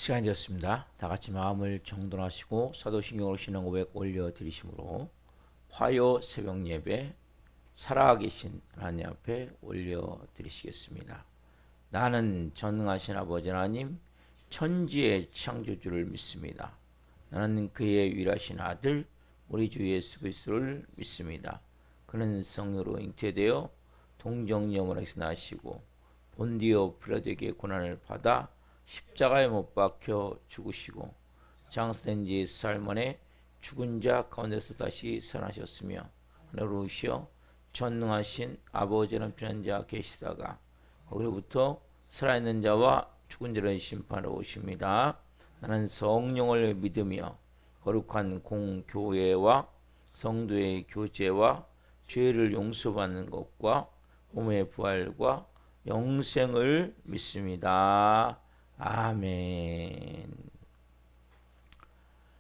시간이 되었습니다. 다 같이 마음을 정돈하시고 사도신경으로 신앙 고백 올려드리심으로 화요 새벽 예배 살아계신 하나님 앞에 올려드리시겠습니다. 나는 전능하신 아버지 하나님 천지의 창조주를 믿습니다. 나는 그의 유일하신 아들 우리 주 예수 그리스도를 믿습니다. 그는 성령으로 잉태되어 동정녀원에서 나시고 본디오 빌라도에게 고난을 받아 십자가에 못 박혀 죽으시고 장사된 지 사흘 만에 죽은 자 가운데서 다시 살아나셨으며 하늘로 오시어 전능하신 아버지는 피난 자 계시다가 거기로부터 살아있는 자와 죽은 자를 심판하러 오십니다. 나는 성령을 믿으며 거룩한 공교회와 성도의 교제와 죄를 용서받는 것과 몸의 부활과 영생을 믿습니다. 아멘.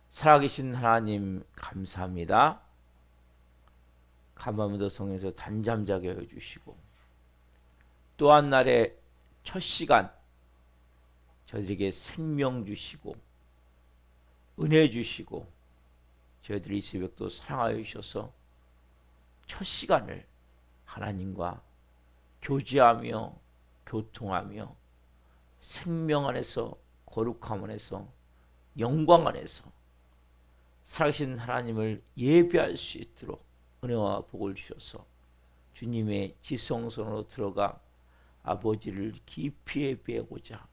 살아계신 하나님 감사합니다. 간밤에도 성령에서 단잠 자게 해주시고 또 한 날의 첫 시간 저희들에게 생명 주시고 은혜 주시고 저희들이 이 새벽도 사랑하여 주셔서 첫 시간을 하나님과 교제하며 교통하며 생명 안에서 거룩함 안에서 영광 안에서 살아계신 하나님을 예배할 수 있도록 은혜와 복을 주셔서 주님의 지성소로 들어가 아버지를 깊이 예배하고자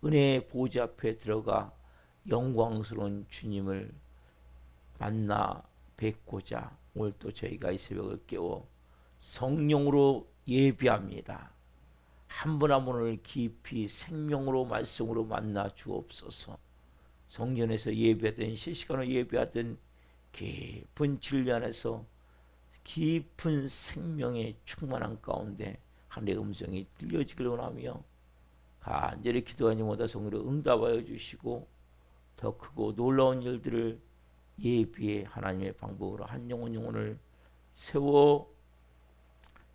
은혜의 보좌 앞에 들어가 영광스러운 주님을 만나 뵙고자 오늘 또 저희가 이 새벽을 깨워 성령으로 예배합니다. 한 분 한 분을 깊이 생명으로 말씀으로 만나 주옵소서. 성전에서 예배하든 실시간으로 예배하든 깊은 진리 안에서 깊은 생명의 충만한 가운데 하늘의 음성이 들려지기를 원하며 간절히 기도하니 모다 성으로 응답하여 주시고 더 크고 놀라운 일들을 예비해 하나님의 방법으로 한 영혼을 세워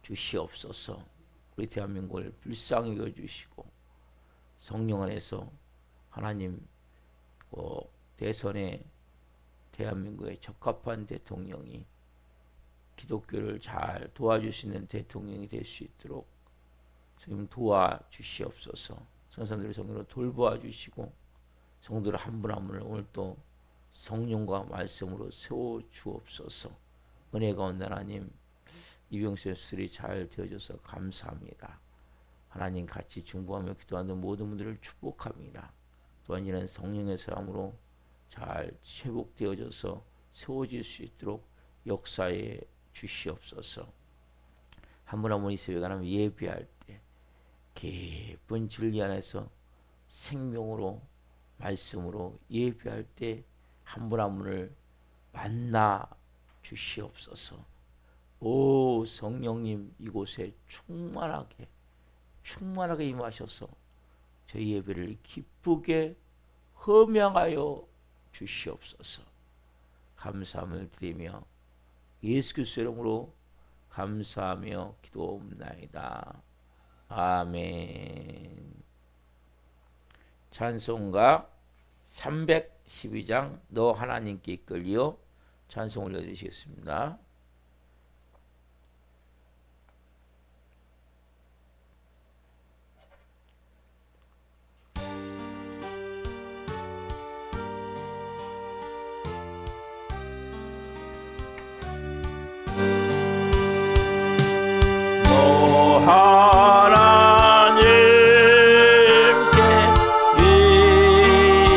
주시옵소서. 우리 대한민국을 불쌍히 여주시고 성령 안에서 하나님 대선에 대한민국에 적합한 대통령이 기독교를 잘 도와주시는 대통령이 될 수 있도록 성령 도와주시옵소서. 성사님들의 성령으로 돌보아 주시고 성도들 한 분 한 분을 오늘 또 성령과 말씀으로 세워 주옵소서. 은혜 가운데 하나님 이병수의 수술이 잘 되어져서 감사합니다. 하나님 같이 중보하며 기도하는 모든 분들을 축복합니다. 또한 이는 성령의 사람으로 잘 회복되어져서 세워질 수 있도록 역사에 주시옵소서. 한 분 한 분 이 새벽 하나님 예배할 때 깊은 진리 안에서 생명으로 말씀으로 예배할 때 한 분 한 분을 만나 주시옵소서. 오 성령님 이곳에 충만하게 임하셔서 저희 예배를 기쁘게 흠양하여 주시옵소서. 감사함을 드리며 예수 그리스도의 이름으로 감사하며 기도옵나이다. 아멘. 찬송가 312장 너 하나님께 이끌리어 찬송 올려드리시겠습니다. 하나님께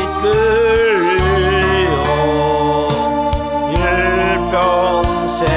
이끌려 일평생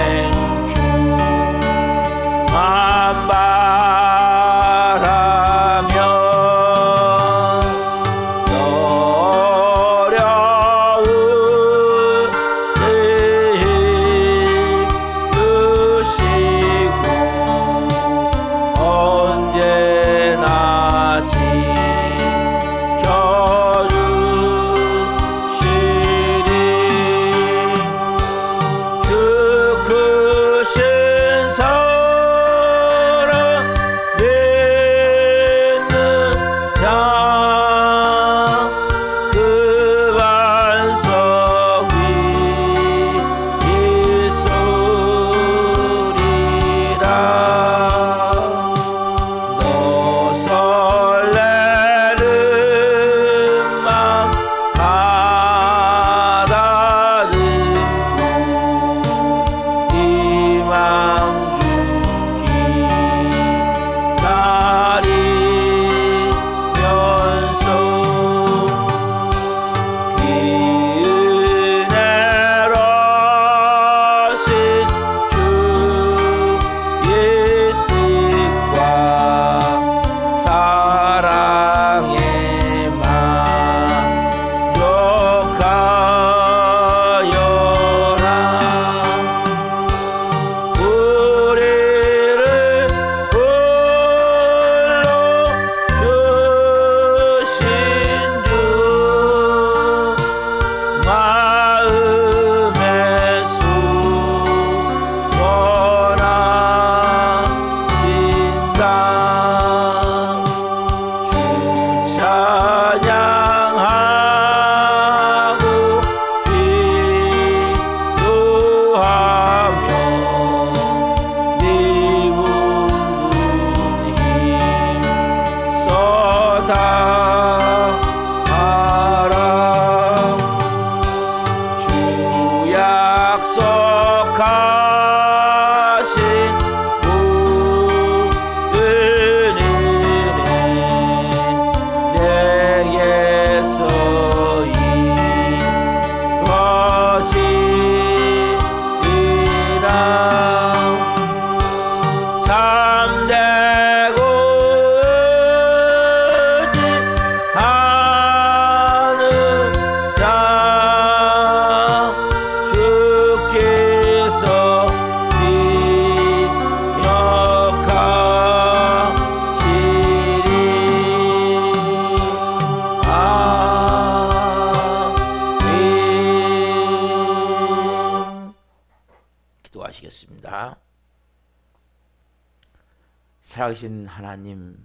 살아계신 하나님,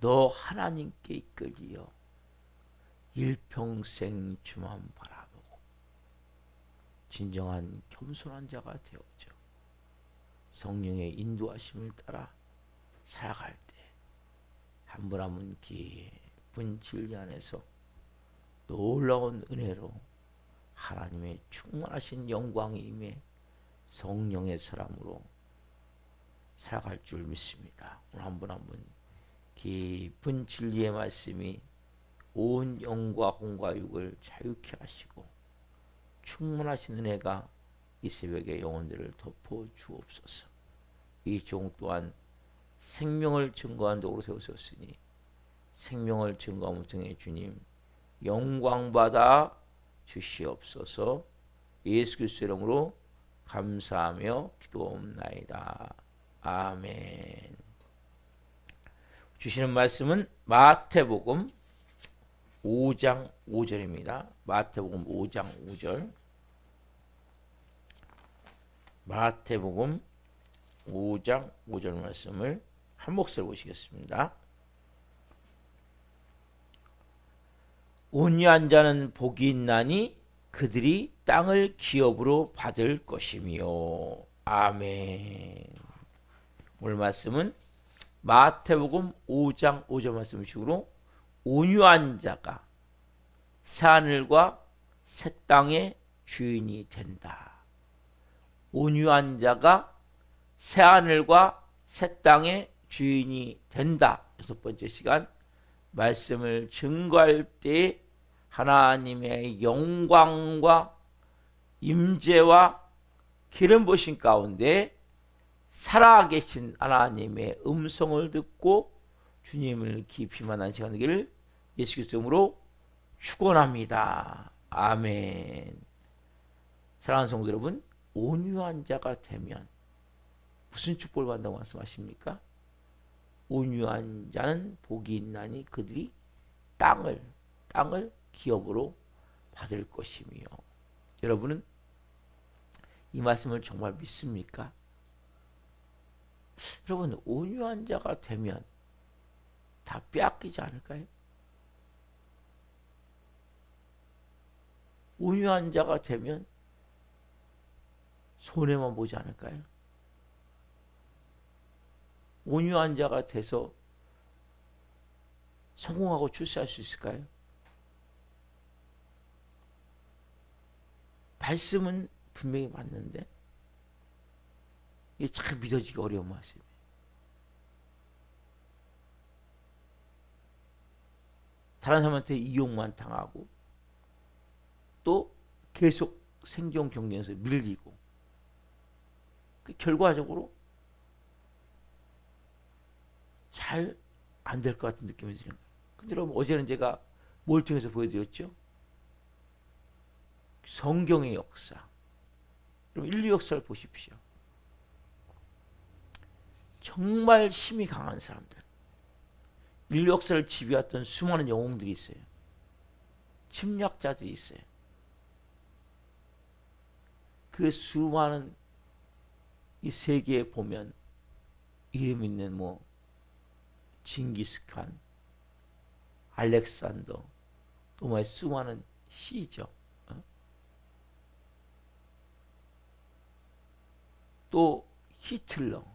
너 하나님께 이끌리어 일평생 주만 바라보고 진정한 겸손한 자가 되어져 성령의 인도하심을 따라 살아갈 때 한 분 한 분 깊은 진리 안에서 놀라운 은혜로 하나님의 충만하신 영광이 임해 성령의 사람으로 살아갈 줄 믿습니다. 오늘 한 분 한 분 깊은 진리의 말씀이 온 영과 혼과 육을 자유케 하시고 충만하신 은혜가 이 새벽의 영혼들을 덮어 주옵소서. 이 종 또한 생명을 증거한 도로 세우셨으니 생명을 증거함을 통해 주님 영광받아 주시옵소서. 예수 그리스도의 이름으로 감사하며 기도옵나이다. 아멘. 주시는 말씀은 마태복음 5장 5절입니다. 마태복음 5장 5절. 마태복음 5장 5절 말씀을 한 목소리 보시겠습니다. 온유한 자는 복이 있나니 그들이 땅을 기업으로 받을 것이며. 아멘. 오늘 말씀은 마태복음 5장 5절 말씀식으로 온유한 자가 새하늘과 새 땅의 주인이 된다. 온유한 자가 새하늘과 새 땅의 주인이 된다. 여섯 번째 시간 말씀을 증거할 때 하나님의 영광과 임재와 기름 부으심 가운데 살아계신 하나님의 음성을 듣고 주님을 깊이 만난 시간 되기를 예수 그리스도 이름으로 축원합니다. 아멘. 사랑하는 성도 여러분, 온유한 자가 되면 무슨 축복을 받는다고 말씀하십니까? 온유한 자는 복이 있나니 그들이 땅을 기업으로 받을 것이며. 여러분은 이 말씀을 정말 믿습니까? 여러분, 온유한 자가 되면 다 빼앗기지 않을까요? 온유한 자가 되면 손해만 보지 않을까요? 온유한 자가 돼서 성공하고 출세할 수 있을까요? 말씀은 분명히 맞는데 이게 참 믿어지기 어려운 말씀이에요. 다른 사람한테 이용만 당하고 또 계속 생존 경쟁에서 밀리고 그 결과적으로 잘 안 될 것 같은 느낌이 드는 거예요. 근데 여러분, 어제는 제가 뭘 통해서 보여드렸죠? 성경의 역사. 여러분, 인류 역사를 보십시오. 정말 힘이 강한 사람들, 인류 역사를 지배했던 수많은 영웅들이 있어요. 침략자들이 있어요. 그 수많은 이 세계에 보면 이름 있는 징기스칸, 알렉산더, 또 수많은 시죠. 또 히틀러,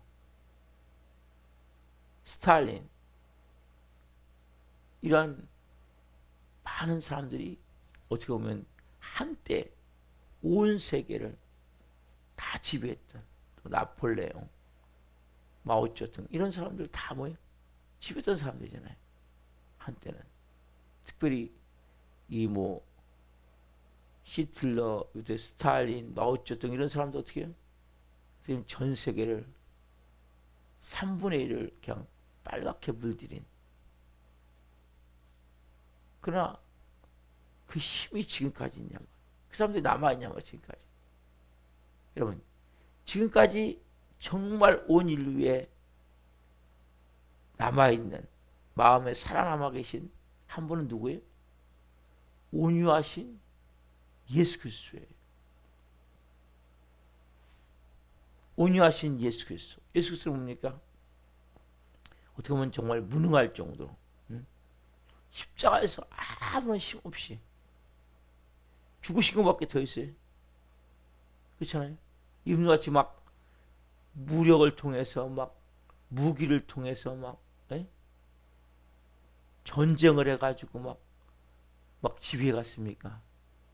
스탈린, 이런 많은 사람들이 어떻게 보면 한때 온 세계를 다 지배했던, 또 나폴레옹, 마오쩌둥, 이런 사람들 다 지배했던 사람들이잖아요. 한때는 특별히 이 히틀러, 스탈린, 마오쩌둥 이런 사람들 어떻게 해요? 지금 전 세계를 3분의 1을 그냥 빨갛게 물들인. 그러나 그 힘이 지금까지 있냐, 그 사람들이 남아있냐, 지금까지. 여러분, 지금까지 정말 온 인류에 남아있는, 마음에 살아남아 계신 한 분은 누구예요? 온유하신 예수 그리스도예요. 온유하신 예수 그리스도. 예수 그리스도는 뭡니까? 어떻게 보면 정말 무능할 정도로 십자가에서 아무런 힘 없이 죽으신 것밖에 더 있어요. 그렇잖아요. 이분같이 막 무력을 통해서 막 무기를 통해서 막 전쟁을 해가지고 막 지휘해 갔습니까?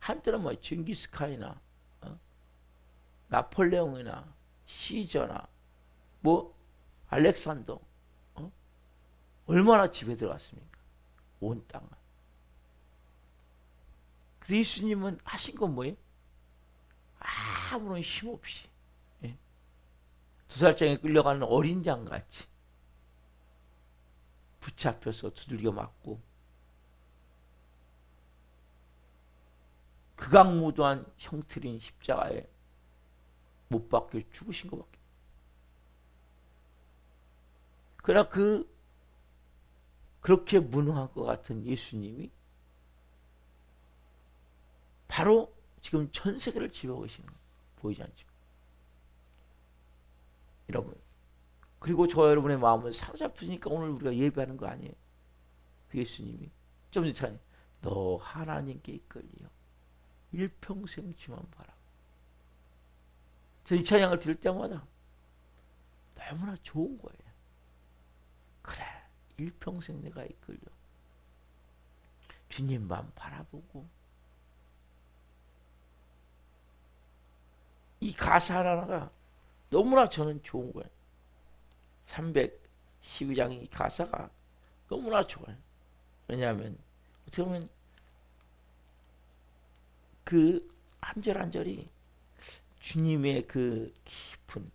한때는 뭐 징기스칸이나 나폴레옹이나 시저나 뭐 알렉산더 얼마나 지배해 들어갔습니까? 온 땅을. 그래서 예수님은 하신 건 뭐예요? 아무런 힘 없이 도살장에 끌려가는 어린 양같이 붙잡혀서 두들겨 맞고 극악무도한 형틀인 십자가에 못 박혀 죽으신 것밖에. 그러나 그렇게 무능한 것 같은 예수님이 바로 지금 전 세계를 지배하고 계시는 거 보이지 않죠? 여러분, 그리고 저 여러분의 마음을 사로잡으니까 오늘 우리가 예배하는 거 아니에요? 그 예수님이 좀 전에 찬양, 너 하나님께 이끌리어 일평생 주만 바라. 저 이 찬양을 들을 때마다 너무나 좋은 거예요. 그래, 일평생 내가 이끌려 주님만 바라보고. 이 가사 하나가 너무나 저는 좋은 거예요. 312장 이 가사가 너무나 좋아요. 왜냐하면 어떻게 보면 그 한 절 한 절이 주님의 그 깊은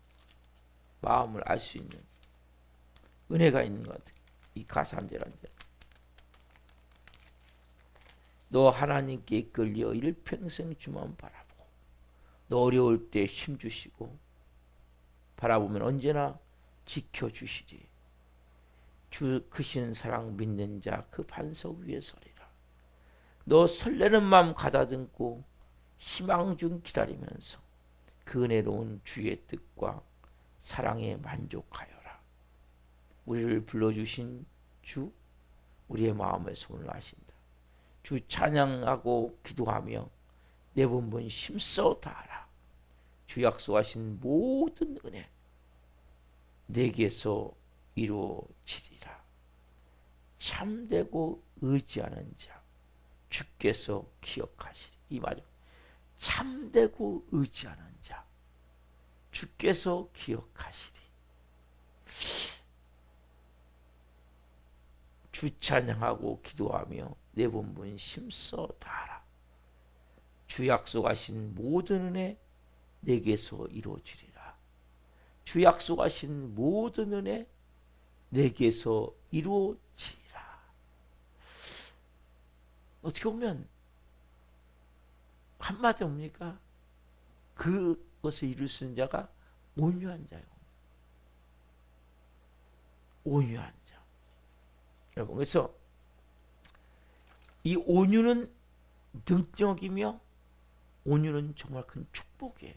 마음을 알 수 있는 은혜가 있는 것 같아요. 이 가사 한 절 한 절. 너 하나님께 이끌려 일평생 주만 바라보고 너 어려울 때 힘주시고 바라보면 언제나 지켜주시리. 주 크신 사랑 믿는 자 그 반석 위에 서리라. 너 설레는 마음 가다듬고 희망 중 기다리면서 그 은혜로운 주의 뜻과 사랑에 만족하여라. 우리를 불러주신 주, 우리의 마음의 소원을 아신다. 주 찬양하고 기도하며 내 본분 힘써 다하라. 주 약속하신 모든 은혜 내게서 이루어지리라. 참되고 의지하는 자 주께서 기억하시리. 이 말은 참되고 의지하는 자 주께서 기억하시리. 주 찬양하고 기도하며 내 본분 힘써 다하라. 주 약속하신 모든 은혜 내게서 이루어지리라. 주 약속하신 모든 은혜 내게서 이루어지리라. 어떻게 보면 한마디 뭡니까? 그것을 이룰 수 있는 자가 온유한 자요. 온유한 자. 여러분, 그래서 이 온유는 능력이며 온유는 정말 큰 축복이에요.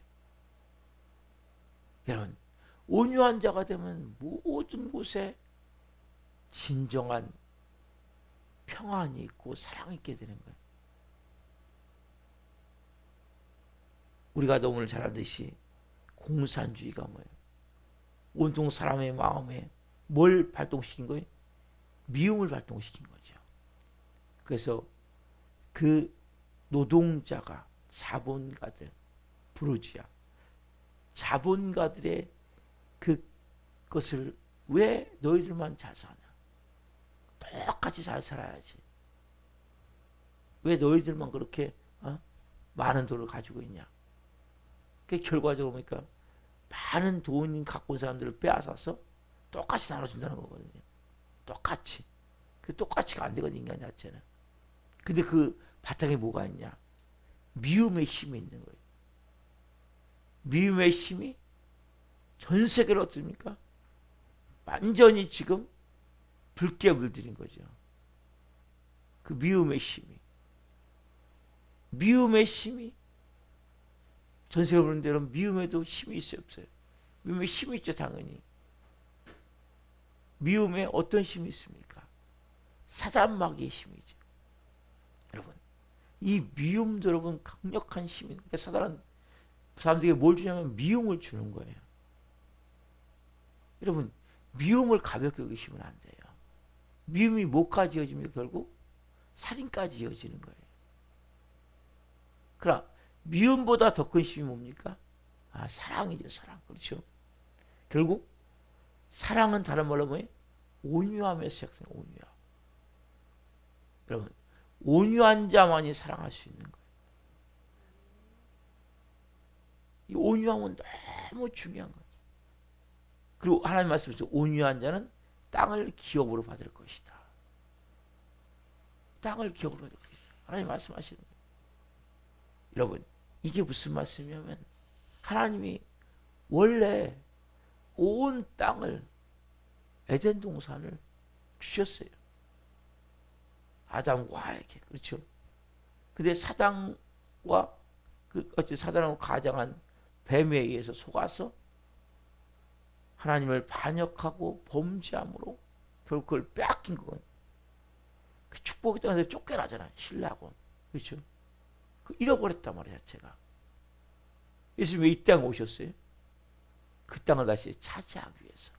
여러분, 온유한 자가 되면 모든 곳에 진정한 평안이 있고 사랑이 있게 되는 거예요. 우리가 오늘 잘 알듯이 공산주의가 뭐예요? 온통 사람의 마음에 뭘 발동시킨 거예요? 미움을 발동시킨 거죠. 그래서 그 노동자가 자본가들, 부르주아 자본가들의 그것을 왜 너희들만 잘 사냐? 똑같이 잘 살아야지. 왜 너희들만 그렇게 많은 돈을 가지고 있냐? 그 결과적으로 보니까 많은 돈 갖고 온 사람들을 빼앗아서 똑같이 나눠준다는 거거든요. 똑같이. 그 똑같이가 안 되거든, 인간 자체는. 근데 그 바탕에 뭐가 있냐? 미움의 힘이 있는 거예요. 미움의 힘이 전 세계를 어떻습니까? 완전히 지금 붉게 물들인 거죠. 그 미움의 힘이 전 세계를 보는 대로 미움에도 힘이 있어요, 없어요? 미움에 힘이 있죠, 당연히. 미움에 어떤 힘이 있습니까? 사단마귀의 힘이죠. 여러분, 이 미움도 여러분 강력한 힘이. 그러니까 사단은 사람들에게 뭘 주냐면 미움을 주는 거예요. 여러분, 미움을 가볍게 여기시면 안 돼요. 미움이 뭐까지 이어지면 결국 살인까지 이어지는 거예요. 그러나 미움보다 더 큰 힘이 뭡니까? 사랑이죠. 사랑. 그렇죠. 결국 사랑은 다른 말로 뭐예요? 온유함에서 시작해요. 온유함. 여러분, 온유한 자만이 사랑할 수 있는 거예요. 이 온유함은 너무 중요한 거예요. 그리고 하나님 말씀하시죠. 온유한 자는 땅을 기업으로 받을 것이다. 땅을 기업으로 받을 것이다. 하나님 말씀하시는 거예요. 여러분, 이게 무슨 말씀이냐면 하나님이 원래 온 땅을 에덴 동산을 주셨어요. 아담과 하에게. 그렇죠? 근데 사단과 사단하고 가장한 뱀에 의해서 속아서 하나님을 반역하고 범죄함으로 결국 그걸 빼앗긴 거예요. 그 축복의 땅에서 쫓겨나잖아요. 신라고. 그렇죠? 잃어버렸단 말이에요. 자체가. 예수님이 이 땅에 오셨어요. 그 땅을 다시 차지하기 위해서.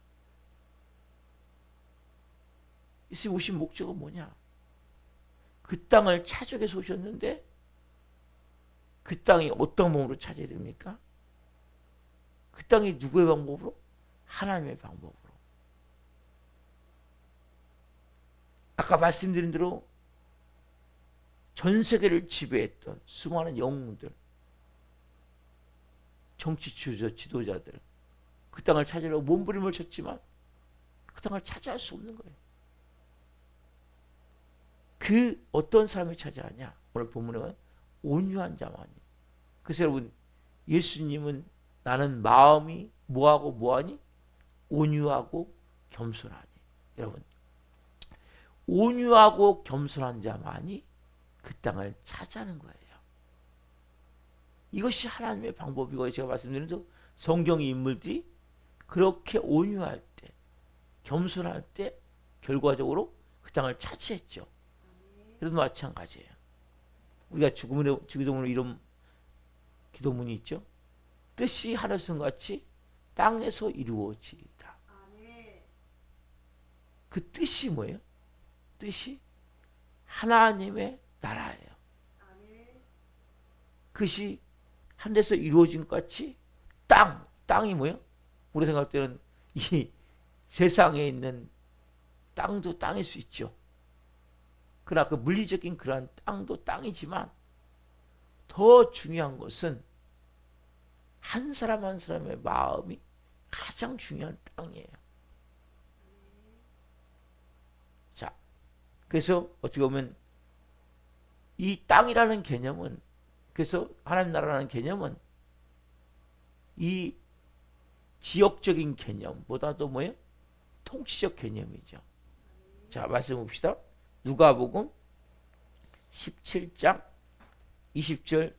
예수님 오신 목적은 뭐냐? 그 땅을 차지하기 위해서 오셨는데 그 땅이 어떤 방법으로 차지해야 됩니까? 그 땅이 누구의 방법으로? 하나님의 방법으로. 아까 말씀드린 대로 전 세계를 지배했던 수많은 영웅들, 정치 지도자들, 그 땅을 찾으려고 몸부림을 쳤지만 그 땅을 차지할 수 없는 거예요. 그 어떤 사람이 차지하냐? 오늘 본문에 보면 온유한 자만이. 그래서 여러분, 예수님은 나는 마음이 뭐하니? 온유하고 겸손하니. 여러분, 온유하고 겸손한 자만이 그 땅을 차지하는 거예요. 이것이 하나님의 방법이고, 제가 말씀드린 대로 성경 인물들이 그렇게 온유할 때, 겸손할 때 결과적으로 그 땅을 차지했죠. 그래도 마찬가지예요. 우리가 주기도문으로 이런 기도문이 있죠. 뜻이 하늘성 같이 땅에서 이루어지이다. 그 뜻이 뭐예요? 뜻이 하나님의 나라예요. 그것이 하늘에서 이루어진 것 같이 땅이 뭐예요? 우리 생각할 때는 이 세상에 있는 땅도 땅일 수 있죠. 그러나 그 물리적인 그러한 땅도 땅이지만 더 중요한 것은 한 사람 한 사람의 마음이 가장 중요한 땅이에요. 자, 그래서 어떻게 보면 이 땅이라는 개념은, 그래서 하나님 나라라는 개념은 이 지역적인 개념보다도 뭐예요? 통치적 개념이죠. 자, 말씀 봅시다. 누가복음 17장 20절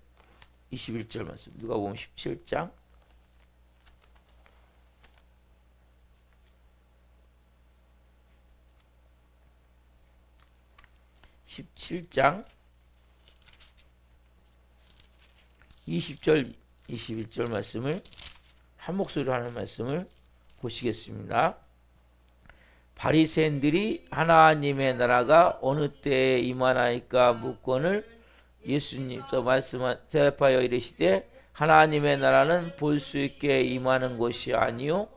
21절 말씀. 누가복음 17장 20절 21절 말씀을 한 목소리로 하는 말씀을 보시겠습니다. 바리새인들이 하나님의 나라가 어느 때에 임하나이까 묻거늘 예수님께서 대답하여 이르시되 하나님의 나라는 볼 수 있게 임하는 것이 아니요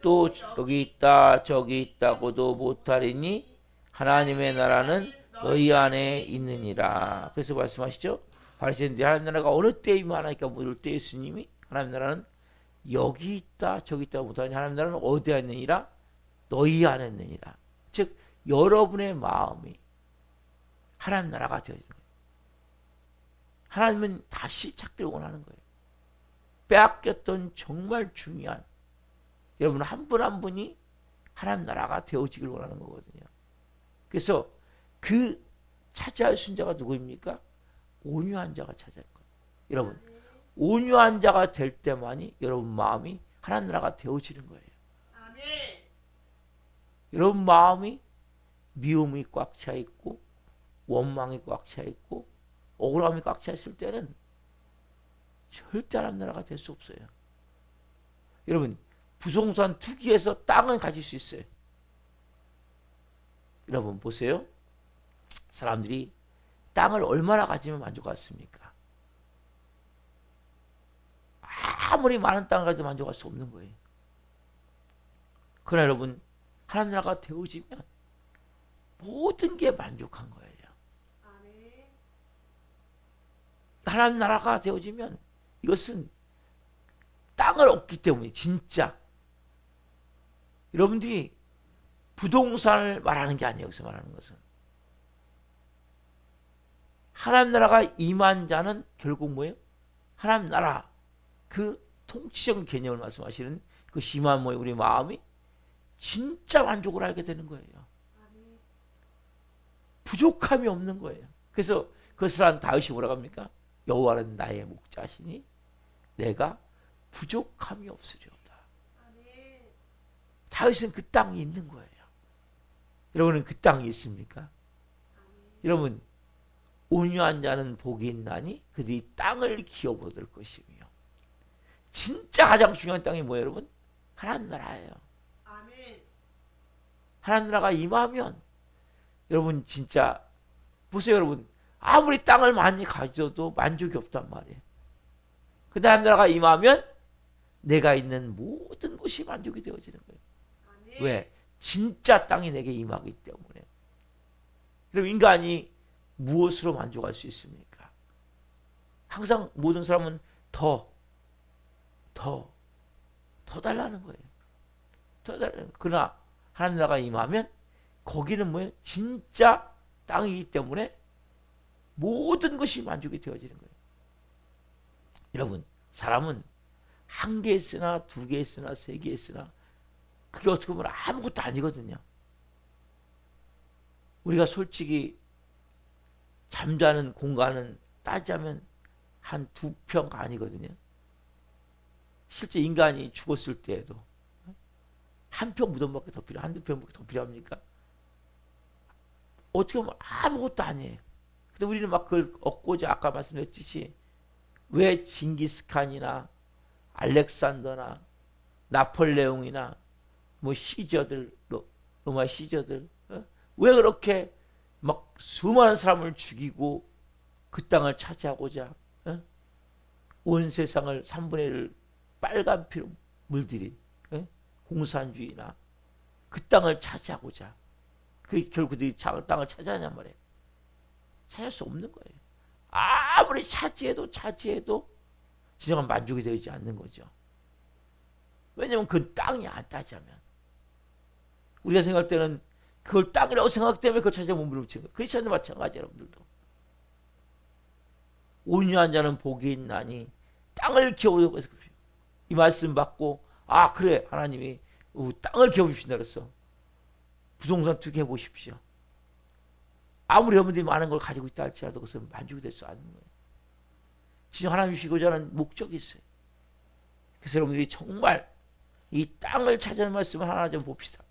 또 여기 있다 저기 있다고도 못하리니 하나님의 나라는 너희 안에 있느니라. 그래서 말씀하시죠. 바리새인들이 하나님 나라가 어느 때에 임하나이까 물을 때 예수님이 하나님 나라는 여기 있다 저기 있다 못하니 하나님 나라는 어디에 있느니라? 너희 안에 있느니라. 즉 여러분의 마음이 하나님 나라가 되어지는 거예요. 하나님은 다시 찾기를 원하는 거예요. 빼앗겼던 정말 중요한 여러분 한 분 한 분이 하나님 나라가 되어지길 원하는 거거든요. 그래서 그 차지할 순자가 누구입니까? 온유한 자가 차지할 거예요. 여러분 온유한 자가 될 때만이 여러분 마음이 하나님 나라가 되어지는 거예요. 여러분 마음이 미움이 꽉 차 있고 원망이 꽉 차 있고 억울함이 꽉 차 있을 때는 절대 하나님 나라가 될 수 없어요. 여러분 부동산 투기해서 땅을 가질 수 있어요. 여러분 보세요. 사람들이 땅을 얼마나 가지면 만족했습니까? 아무리 많은 땅을 가지도 만족할 수 없는 거예요. 그러나 여러분 하나님 나라가 되어지면 모든 게 만족한 거예요. 하나님 나라가 되어지면 이것은 땅을 얻기 때문에 진짜 여러분들이 부동산을 말하는 게 아니에요. 여기서 말하는 것은 하나님 나라가 임한 자는 결국 뭐예요? 하나님 나라 그 통치적인 개념을 말씀하시는 그 심한 뭐예요? 우리 마음이 진짜 만족을 하게 되는 거예요. 부족함이 없는 거예요. 그래서 그것을 한 다윗이 뭐라고 합니까? 여호와는 나의 목자시니 내가 부족함이 없으리로다. 다윗은 그 땅이 있는 거예요. 여러분은 그 땅이 있습니까? 여러분 온유한 자는 복이 있나니 그들이 땅을 기업으로 얻을 것이며 진짜 가장 중요한 땅이 뭐예요 여러분? 하나님 나라예요. 하나님 나라가 임하면 여러분 진짜 보세요 여러분 아무리 땅을 많이 가져도 만족이 없단 말이에요. 그 하나님 나라가 임하면 내가 있는 모든 것이 만족이 되어지는 거예요. 왜? 진짜 땅이 내게 임하기 때문에. 그럼 인간이 무엇으로 만족할 수 있습니까? 항상 모든 사람은 더 달라는 거예요. 더 달라는 거예요. 그러나 하나님 나라가 임하면 거기는 뭐예요? 진짜 땅이기 때문에 모든 것이 만족이 되어지는 거예요. 여러분 사람은 한 개 있으나 두 개 있으나 세 개 있으나 그게 어떻게 보면 아무것도 아니거든요. 우리가 솔직히 잠자는 공간은 따지자면 한 2평 아니거든요. 실제 인간이 죽었을 때에도 한 평 무덤밖에 더 필요, 한두 평밖에 더 필요합니까? 어떻게 보면 아무것도 아니에요. 근데 우리는 막 그걸 얻고자 아까 말씀드렸듯이 왜 징기스칸이나 알렉산더나 나폴레옹이나 뭐 시저들 로마 시저들 왜 그렇게 막 수많은 사람을 죽이고 그 땅을 차지하고자 온 세상을 3분의 1을 빨간 피로 물들인 공산주의나 그 땅을 차지하고자 그 결국 그들이 땅을 차지하냔 말이에요. 찾을 수 없는 거예요. 아무리 차지해도 진정한 만족이 되지 않는 거죠. 왜냐하면 그 땅이 안 따지면 우리가 생각할 때는 그걸 땅이라고 생각 때문에 그걸 찾아 몸부림을 치는 거예요. 크리스천도 마찬가지 여러분들도. 온유한 자는 복이 있나니 땅을 기업으로 이 말씀 받고 아 그래 하나님이 땅을 기업으로 주신다 그랬어. 부동산 투기해 보십시오. 아무리 여러분들이 많은 걸 가지고 있다 할지라도 그것은 만족이 될 수 없는 거예요. 진짜 하나님 주시고자 하는 목적이 있어요. 그래서 여러분들이 정말 이 땅을 찾아는 말씀을 하나 좀 봅시다.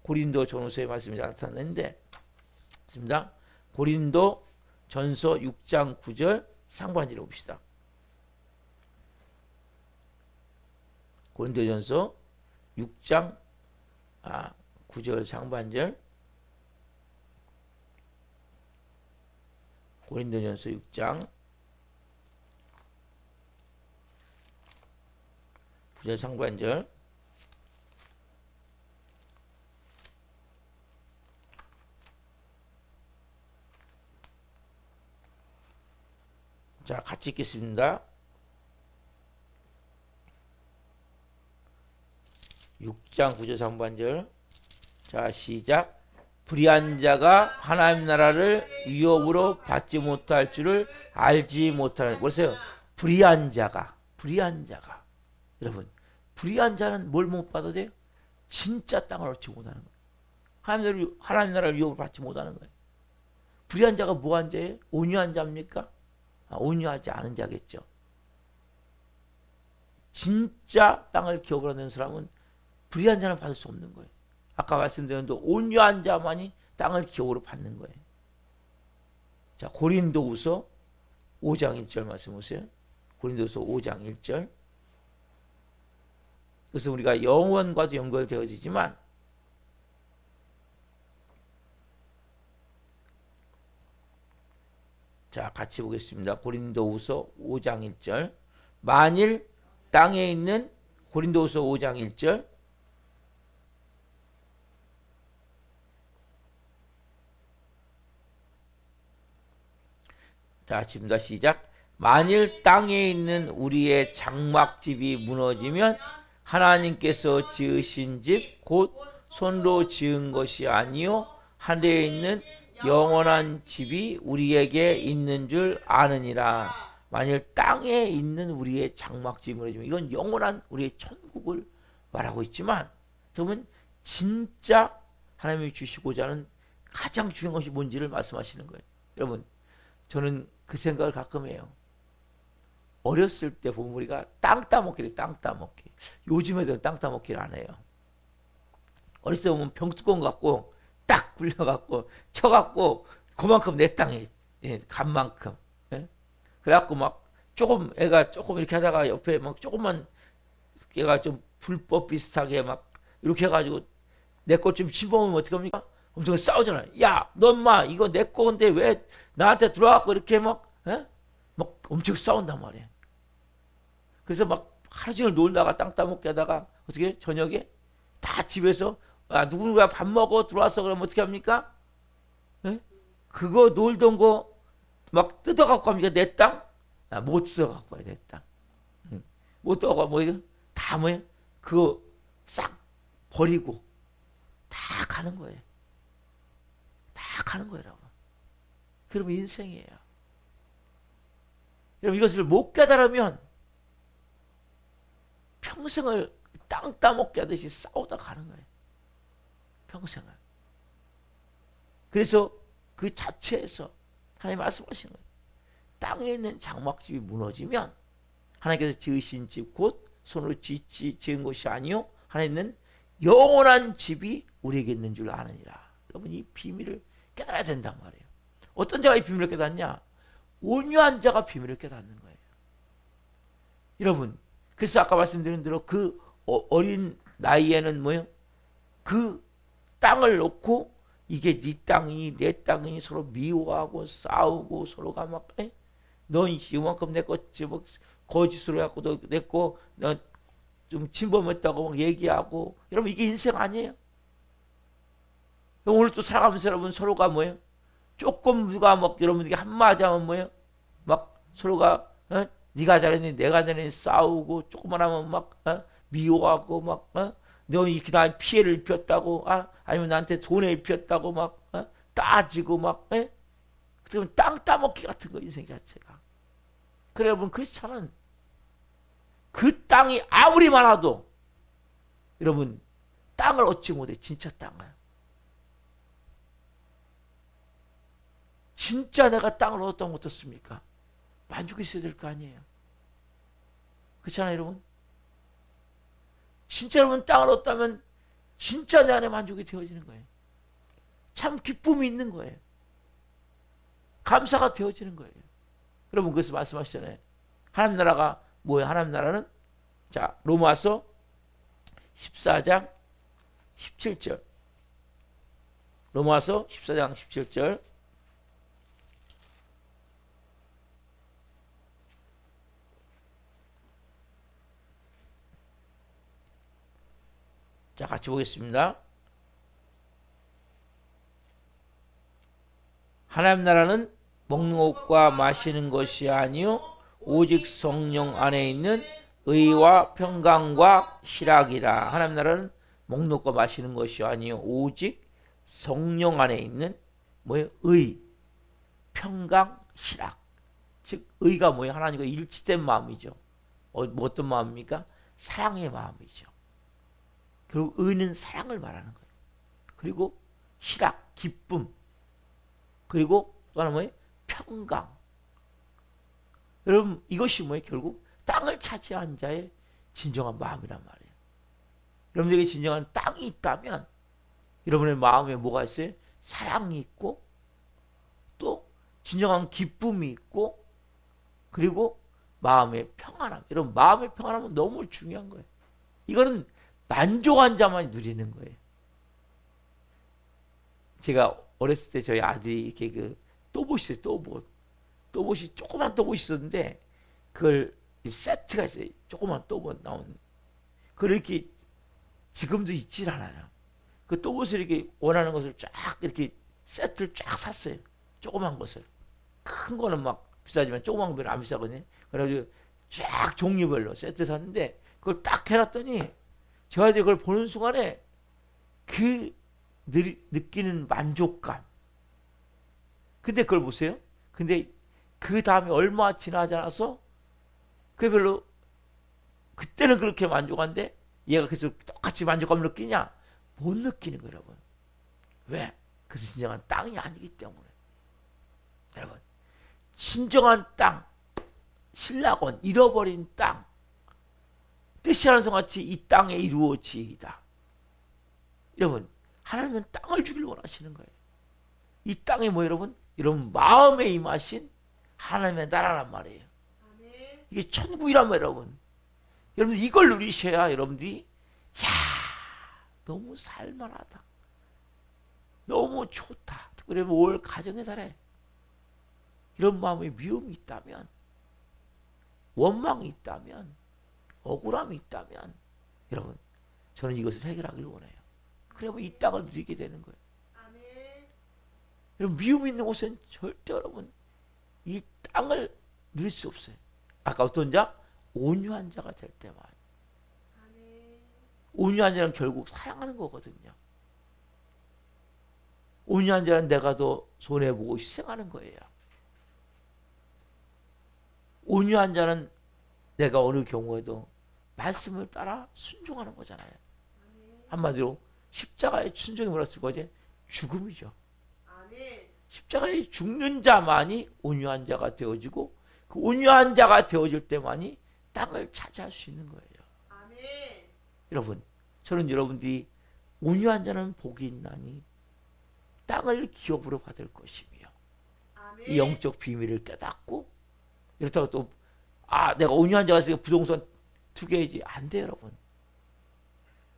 고린도 전서의 말씀이 나타났는데 있습니다. 고린도 전서 6장 9절 상반절을 봅시다. 고린도 전서 6장 9절 상반절 고린도전서 6장 9절 상반절 자 같이 읽겠습니다. 6장 9절 상반절 자 시작 불의한 자가 하나님 나라를 위협으로 받지 못할 줄을 알지 못하는 보세요. 불의한 자가 여러분 불의한 자는 뭘 못 받아야 돼요? 진짜 땅을 얻지 못하는 거예요. 하나님 나라를 위협을 받지 못하는 거예요. 불의한 자가 뭐한 자예요? 온유한 자입니까? 온유하지 않은 자겠죠. 진짜 땅을 기업으로 얻는 사람은 불의한 자는 받을 수 없는 거예요. 아까 말씀드린 대로 온유한 자만이 땅을 기업으로 받는 거예요. 자, 고린도후서 5장 1절 말씀 보세요. 고린도후서 5장 1절. 그래서 우리가 영원과도 연결되어지지만 자, 같이 보겠습니다. 고린도후서 5장 1절. 만일 땅에 있는 고린도후서 5장 1절. 자, 지금부터 시작. 만일 땅에 있는 우리의 장막집이 무너지면 하나님께서 지으신 집 곧 손으로 지은 것이 아니요 하늘에 있는 영원한 집이 우리에게 있는 줄 아느니라. 만일 땅에 있는 우리의 장막집이 무너지면 이건 영원한 우리의 천국을 말하고 있지만 그러면 진짜 하나님이 주시고자 하는 가장 중요한 것이 뭔지를 말씀하시는 거예요. 여러분, 저는 그 생각을 가끔 해요. 어렸을 때 보면 우리가 땅 따먹기를 땅 따먹기. 요즘 애들은 땅 따먹기를 안 해요. 어렸을 때 보면 병뚜껑 갖고 딱 굴려갖고 쳐갖고 그만큼 내 땅에 간 만큼. 예? 그래갖고 막 조금 애가 조금 이렇게 하다가 옆에 막 조금만 얘가 좀 불법 비슷하게 막 이렇게 해가지고 내 것 좀 씹어먹으면 어떻게 합니까? 엄청 싸우잖아요. 야, 너 엄마 이거 내 건데 왜 나한테 들어와갖고 이렇게 막 엄청 싸운단 말이에요. 그래서 막 하루 종일 놀다가 땅 따먹게 하다가 어떻게 저녁에 다 집에서 누군가 밥 먹어 들어와서 그러면 어떻게 합니까? 에? 그거 놀던 거 막 뜯어갖고 합니까? 내 땅? 못 뜯어갖고 와요, 내 땅. 못 뜯어갖고 다 뭐예요? 그거 싹 버리고 다 가는 거예요. 다 가는 거예요, 여러분. 그러면 인생이에요. 여러분, 이것을 못 깨달으면 평생을 땅 따먹게 하듯이 싸우다 가는 거예요. 평생을. 그래서 그 자체에서 하나님 말씀하시는 거예요. 땅에 있는 장막집이 무너지면 하나님께서 지으신 집 곧 손으로 지은 것이 아니요 하나님은 영원한 집이 우리에게 있는 줄 아느니라. 여러분, 이 비밀을 깨달아야 된단 말이에요. 어떤 자가 이 비밀을 깨닫냐? 온유한 자가 비밀을 깨닫는 거예요. 여러분, 그래서 아까 말씀드린 대로 그 어린 나이에는 뭐예요? 그 땅을 놓고 이게 네 땅이니 내 땅이니 서로 미워하고 싸우고 서로가 막 넌 이만큼 내 거 거짓으로 해갖고 너 내 거 너 좀 침범했다고 막 얘기하고. 여러분, 이게 인생 아니에요? 오늘 또 살아가면서 여러분 서로가 뭐예요? 조금 누가 막 여러분에게 한마디 하면 뭐예요? 막 서로가 네가 잘했니 내가 잘했니 싸우고 조금만 하면 막 미워하고 막 너 이렇게 나한테 피해를 입혔다고 아니면 나한테 손해 입혔다고 막 따지고 막 그러면 땅 따먹기 같은 거 인생 자체가. 그래 여러분, 크리스찬은 그 땅이 아무리 많아도 여러분 땅을 얻지 못해. 진짜 땅을. 진짜 내가 땅을 얻었다면 어떻습니까? 만족이 있어야 될 거 아니에요. 그렇잖아요, 여러분? 진짜 여러분 땅을 얻었다면 진짜 내 안에 만족이 되어지는 거예요. 참 기쁨이 있는 거예요. 감사가 되어지는 거예요. 여러분, 그래서 말씀하시잖아요. 하나님 나라가 뭐예요? 하나님 나라는 자, 로마서 14장 17절. 로마서 14장 17절. 자, 같이 보겠습니다. 하나님 나라는 먹는 것과 마시는 것이 아니요 오직 성령 안에 있는 의와 평강과 희락이라. 하나님 나라는 먹는 것과 마시는 것이 아니요 오직 성령 안에 있는 뭐예요? 의, 평강, 희락. 즉 의가 뭐예요? 하나님과 일치된 마음이죠. 뭐 어떤 마음입니까? 사랑의 마음이죠. 그리고 의는 사랑을 말하는 거예요. 그리고 희락, 기쁨. 그리고 또 하나 뭐예요? 평강. 여러분, 이것이 뭐예요? 결국 땅을 차지한 자의 진정한 마음이란 말이에요. 여러분에게 진정한 땅이 있다면 여러분의 마음에 뭐가 있어요? 사랑이 있고 또 진정한 기쁨이 있고 그리고 마음의 평안함. 여러분 마음의 평안함은 너무 중요한 거예요. 이거는 만족한 자만 누리는 거예요. 제가 어렸을 때 저희 아들이 이렇게 그 또봇이 있어요. 또봇이 조그만 또봇이 있었는데 그걸 세트가 있어요. 조그만 또봇 나온. 그걸 이렇게 지금도 있질 않아요. 그 또봇을 이렇게 원하는 것을 쫙 이렇게 세트를 쫙 샀어요. 조그만 것을. 큰 거는 막 비싸지만 조그만 거 별로 안 비싸거든요. 그래가지고 쫙 종류별로 세트 샀는데 그걸 딱 해놨더니 제가 이제 그걸 보는 순간에 그 느끼는 만족감. 근데 그걸 보세요. 근데 그 다음에 얼마 지나지 않아서 그 별로 그때는 그렇게 만족한데 얘가 계속 똑같이 만족감을 느끼냐? 못 느끼는 거예요, 여러분. 왜? 그것은 진정한 땅이 아니기 때문에. 여러분, 진정한 땅, 신락원, 잃어버린 땅, 뜻이 하는 성같이 이 땅에 이루어지이다. 여러분, 하나님은 땅을 주길 원하시는 거예요. 이 땅이 뭐 여러분? 여러분 마음에 임하신 하나님의 나라란 말이에요. 이게 천국이란 말이에요, 여러분. 여러분들 이걸 누리셔야 여러분들이 야 너무 살만하다. 너무 좋다. 그래 5월 가정의 달에 이런 마음의 미움이 있다면 원망이 있다면 억울함이 있다면 여러분 저는 이것을 해결하길 원해요. 그러면 이 땅을 누리게 되는 거예요. 여러분 미움 있는 곳은 절대 여러분 이 땅을 누릴 수 없어요. 아까 어떤 자? 온유한 자가 될 때만. 온유한 자는 결국 사랑하는 거거든요. 온유한 자는 내가 더 손해보고 희생하는 거예요. 온유한 자는 내가 어느 경우에도 말씀을 따라 순종하는 거잖아요. 한마디로 십자가의 순종이 뭐라 쓸 거지? 죽음이죠. 십자가에 죽는 자만이 온유한 자가 되어지고 그 온유한 자가 되어질 때만이 땅을 차지할 수 있는 거예요. 아멘. 여러분, 저는 여러분들이 온유한 자는 복이 있나니 땅을 기업으로 받을 것이며 아멘. 이 영적 비밀을 깨닫고 이렇다고 또 내가 온유한 자가 있으니까 부동산 투기해야지 안 돼요, 여러분.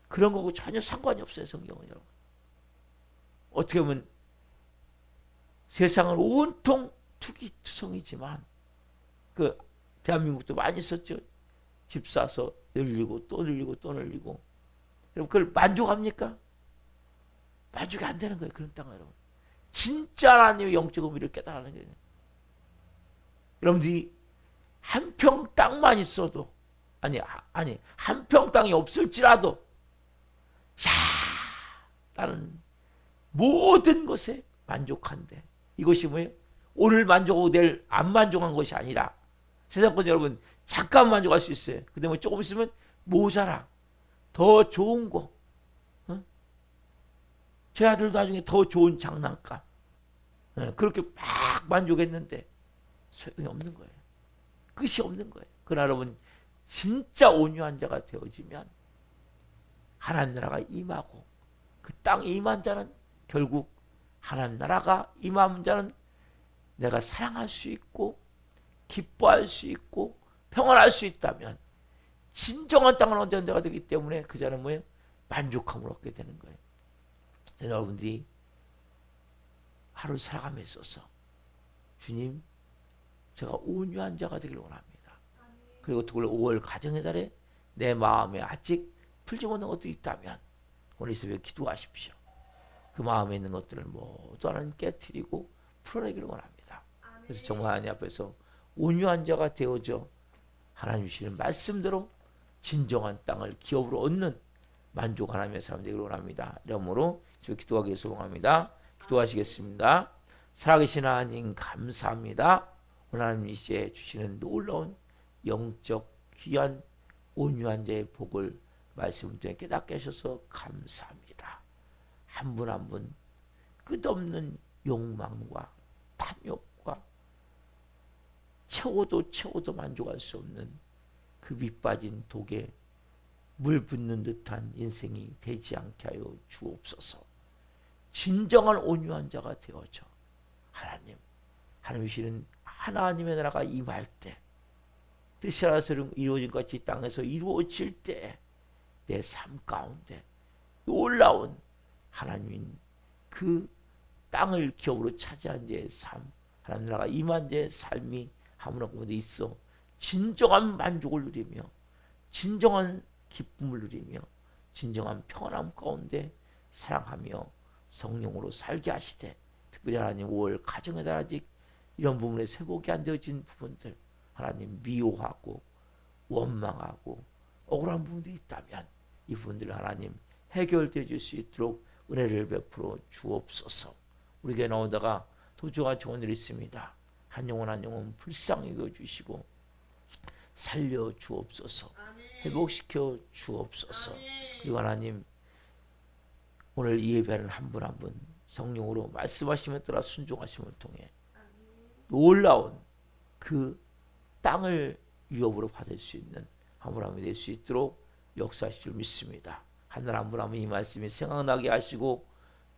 그런 거고 전혀 상관이 없어요, 성경은 여러분. 어떻게 보면 세상은 온통 투기투성이지만 그 대한민국도 많이 있었죠. 집 사서 늘리고 또 늘리고 또 늘리고. 여러분 그걸 만족합니까? 만족이 안 되는 거예요. 그런 땅은 여러분. 진짜 하나님의 영적 의미를 깨달아는 거예요. 여러분들이 한 평 땅만 있어도 아니 한 평 땅이 없을지라도 나는 모든 것에 만족한데 이것이 뭐예요? 오늘 만족하고 내일 안 만족한 것이 아니라 세상 것은 여러분 잠깐 만족할 수 있어요. 근데 뭐 조금 있으면 모자라. 더 좋은 거. 제 아들도 나중에 더 좋은 장난감. 그렇게 막 만족했는데 소용이 없는 거예요. 끝이 없는 거예요. 그러나 여러분 진짜 온유한 자가 되어지면 하나님 나라가 임하고 그 땅에 임한 자는 결국 하나님 나라가 임한 자는 내가 사랑할 수 있고 기뻐할 수 있고 평안할 수 있다면 진정한 땅을 얻는 데가 되기 때문에 그 자는 뭐예요? 만족함을 얻게 되는 거예요. 여러분들이 하루 살아감에 있어서 주님 제가 온유한 자가 되길 원합니다. 그리고 특별히 5월 가정의 달에 내 마음에 아직 풀지 못한 것들이 있다면 오늘 이 새벽에 기도하십시오. 그 마음에 있는 것들을 모두 하나님 깨트리고 풀어내기를 원합니다. 그래서 정말 하나님 앞에서 온유한 자가 되어져 하나님 주시는 말씀대로 진정한 땅을 기업으로 얻는 만족 하나님의 사람 되기를 원합니다. 이러므로 지금 기도하기 위해 소망합니다. 기도하시겠습니다. 살아계신 하나님 감사합니다. 오늘 하나님 이제 주시는 놀라운 영적 귀한 온유한 자의 복을 말씀을 통해 깨닫게 하셔서 감사합니다. 한 분 한 분 끝없는 욕망과 탐욕과 채워도 만족할 수 없는 그 밑빠진 독에 물 붓는 듯한 인생이 되지 않게 하여 주옵소서. 진정한 온유한 자가 되어져 하나님이시는 하나님의 나라가 임할 때 뜻이 알아서 이루어진 것 같이 땅에서 이루어질 때 내 삶 가운데 놀라운 하나님인 그 땅을 기업으로 차지한 자의 삶, 하나님 나라가 임한 자의 삶이 아무나 가운데 있어 진정한 만족을 누리며 진정한 기쁨을 누리며 진정한 평안함 가운데 사랑하며 성령으로 살게 하시되, 특별히 하나님 5월 가정에다 아직 이런 부분에 회복이 안 되어진 부분들 하나님 미워하고 원망하고 억울한 부분들이 있다면 이 부분들을 하나님 해결되어 줄 수 있도록 은혜를 베풀어 주옵소서. 우리 교회 나오다가 도주가 좋은 일이 있습니다. 한 영혼 한 영혼 불쌍히 여겨주시고 살려 주옵소서. 회복시켜 주옵소서. 그리고 하나님 오늘 이 예배는 한 분 한 분 성령으로 말씀하심에 따라 순종하심을 통해 놀라운 그 땅을 유업으로 받을 수 있는 한 분 한 분이 될 수 있도록 역사하실 줄 믿습니다. 하늘 한 분 한 분 이 말씀이 생각나게 하시고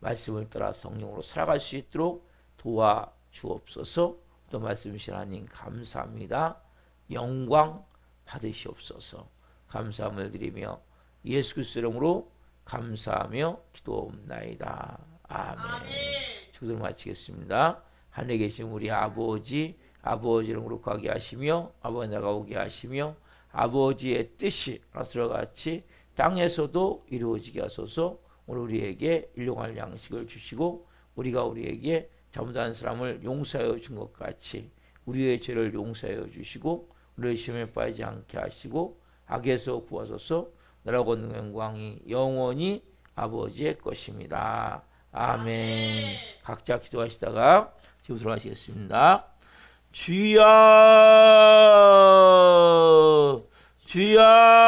말씀을 따라 성령으로 살아갈 수 있도록 도와 주옵소서. 또 말씀이신 하나님 감사합니다. 영광 받으시옵소서. 감사함을 드리며 예수 그리스도 이름으로 감사하며 기도옵나이다. 아멘. 축도를 마치겠습니다. 하늘에 계신 우리 아버지 이름으로 가게 하시며 아버지 나라가 오게 하시며 아버지의 뜻이 하늘과 같이 땅에서도 이루어지게 하소서. 오늘 우리에게 일용할 양식을 주시고 우리가 우리에게 잘못한 사람을 용서하여 준 것 같이 우리의 죄를 용서하여 주시고 우리의 시험에 빠지지 않게 하시고 악에서 구하소서. 나라고 있는 영광이 영원히 아버지의 것입니다. 아멘. 각자 기도하시다가 지금 들어가시겠습니다. 주여 주여